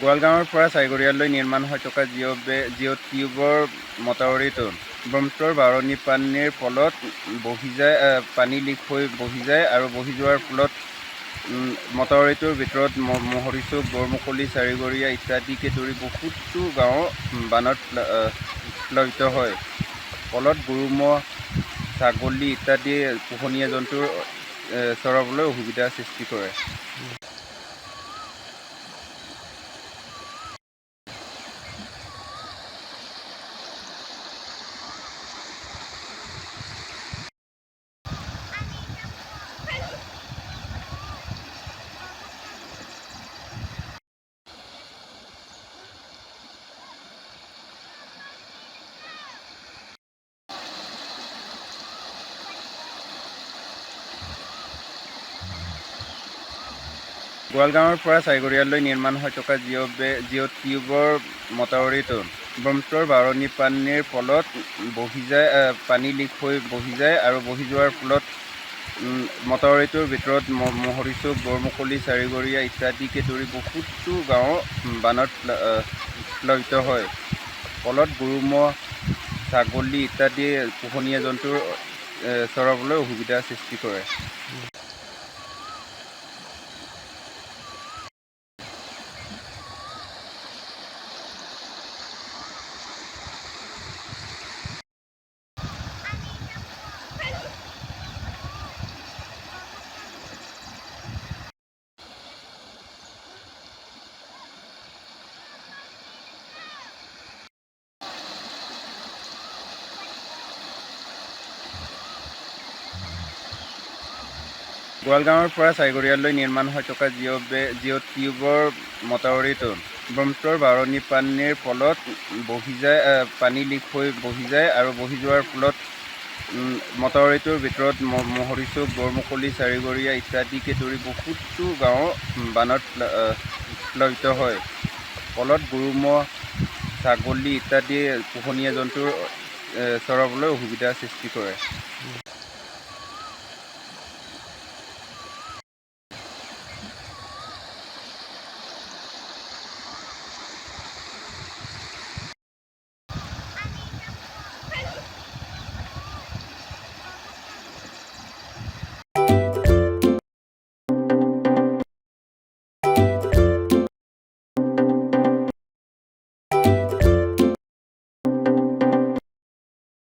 গোৱালগাঁৱৰ পৰা চাইগৰিয়ালৈ নিৰ্মাণ হৈ থকা জিঅ' টিউবৰ মথাউৰিটো ব্ৰহ্মপুত্ৰৰ বাৰণী পানীৰ ফলত পানী লিক হৈ বহি যায় আৰু বহি যোৱাৰ ফলত মথাউৰিটোৰ ভিতৰত মহৰিচুক, গড়মুকলি, চাৰিগৰিয়া ইত্যাদিকে ধৰি বহুতো গাঁও বানত প্লাবিত হয়। ফলত গৰু, ম'হ, ছাগলী ইত্যাদি পোহনীয়া জন্তুৰ চৰাবলৈ অসুবিধাৰ সৃষ্টি কৰে। গোৱালগাঁৱৰ পৰা চাইগৰিয়ালৈ নিৰ্মাণ হৈ থকা জিঅ' টিউবৰ মথাউৰিটো ব্ৰহ্মপুত্ৰৰ বাৰণী পানীৰ ফলত পানী লিক হৈ বহি যায় আৰু বহি যোৱাৰ ফলত মথাউৰিটোৰ ভিতৰত মহৰিচুক, গড়মুকলি, চাৰিগৰিয়া ইত্যাদিকে ধৰি বহুতো গাঁও বানত প্লাবিত হয়। ফলত গৰু, ম'হ, ছাগলী ইত্যাদি পোহনীয়া জন্তুৰ চৰাবলৈ অসুবিধাৰ সৃষ্টি কৰে। গোৱালগাঁৱৰ পৰা চাইগৰিয়ালৈ নিৰ্মাণ হৈ থকা জিঅ' টিউবৰ মথাউৰিটো ব্ৰহ্মপুত্ৰৰ বাৰণী পানীৰ ফলত পানী লিক হৈ বহি যায় আৰু বহি যোৱাৰ ফলত মথাউৰিটোৰ ভিতৰত মহৰিচুক, গড়মুকলি, চাৰিগৰিয়া ইত্যাদিকে ধৰি বহুতো গাঁও বানত প্লাবিত হয়। ফলত গৰু, ম'হ, ছাগলী ইত্যাদি পোহনীয়া জন্তুৰ চৰাবলৈ অসুবিধাৰ সৃষ্টি কৰে।